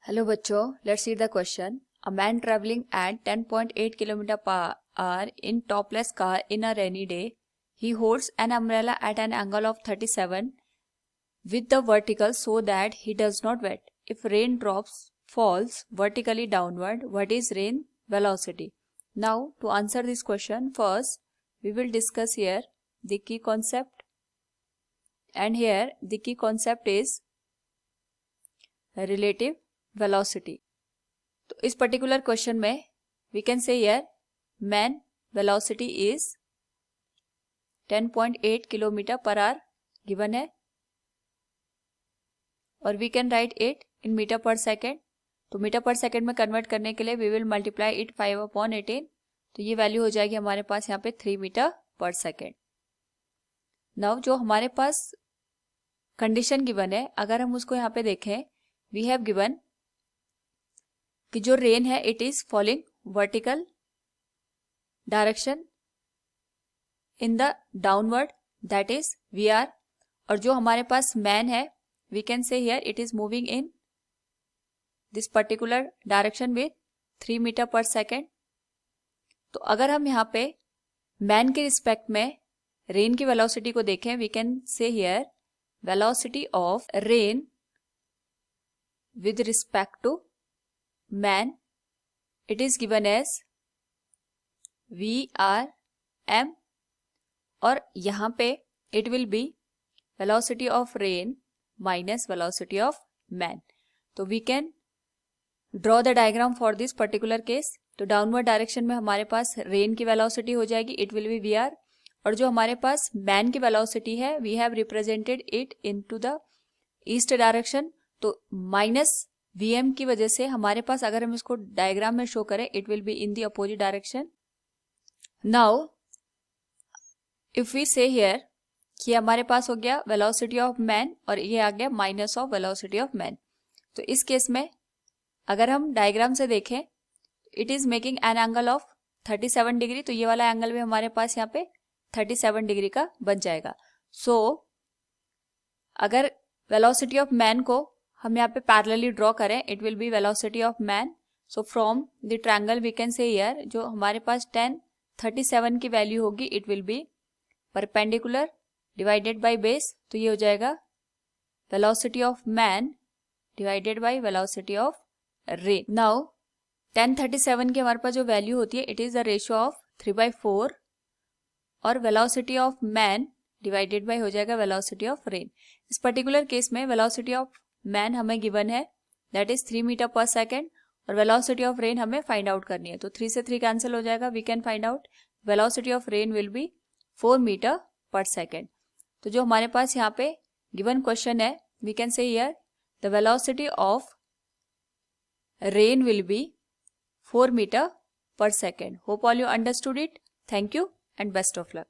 Hello बच्चों, let's see the question. A man travelling at 10.8 kilometre per our in topless car in a rainy day. He holds an umbrella at an angle of 37 with the vertical so that he does not wet. If rain drops falls vertically downward, what is rain velocity? Now to answer this question, first we will discuss here the key concept, and here the key concept is relative velocity. तो इस particular question में we can say here man velocity is 10.8 kilometre per hour given है, और we can write it in metre per second. तो metre per second में convert करने के लिए वी विल मल्टीप्लाई इट 5/18. तो ये वैल्यू हो जाएगी हमारे पास यहाँ पे 3 मीटर पर सेकेंड. नाउ जो हमारे पास कंडीशन गिवन है, अगर हम उसको यहाँ पे देखें, वी हैव गिवन कि जो रेन है it is falling vertical direction in the downward, that is we are. और जो हमारे पास मैन है, we can say here it is moving in this particular direction with 3 metre per second. तो अगर हम यहाँ पे मैन के रिस्पेक्ट में रेन की वेलोसिटी को देखें, we can say here velocity of rain with respect to man, it is given as VRM, और यहाँ पे it will be velocity of rain minus velocity of man. तो we can draw the diagram for this particular case. तो downward direction में हमारे पास rain की velocity हो जाएगी, it will be VR, और जो हमारे पास मैन की वेलोसिटी है, we have represented it into the east direction. तो माइनस Vm की वजह से हमारे पास, अगर हम इसको डायग्राम में शो करें, it will be in the opposite direction. Now if we say here कि हमारे पास हो गया वेलोसिटी ऑफ मैन और ये आ गया minus of velocity of man. तो इस केस में अगर हम डायग्राम से देखें, it is making an angle of 37 degree. तो ये वाला एंगल भी हमारे पास यहाँ पे 37 डिग्री का बन जाएगा. सो अगर वेलोसिटी ऑफ मैन को हम यहाँ पे पैरेलली ड्रॉ करें, it will be velocity of man. So from the triangle we can say here जो हमारे पास 1037 की वैल्यू होगी, it will be perpendicular divided by base. तो ये हो जाएगा velocity of man divided by velocity of rain. Now 1037 की हमारे पास जो वैल्यू होती है, it is the ratio of 3/4, और velocity of man divided by हो जाएगा वेलोसिटी ऑफ रेन. इस पर्टिकुलर केस में वेलोसिटी ऑफ मैन हमें गिवन है, that is 3 metre per second, और वेलोसिटी ऑफ रेन हमें फाइंड आउट करनी है. तो 3 से 3 कैंसिल हो जाएगा. We can find out velocity of rain will be 4 metre per second. तो जो हमारे पास यहाँ पे गिवन क्वेश्चन है, we can say here the velocity of rain will be 4 metre per second. Hope all you understood it. Thank you and best of luck.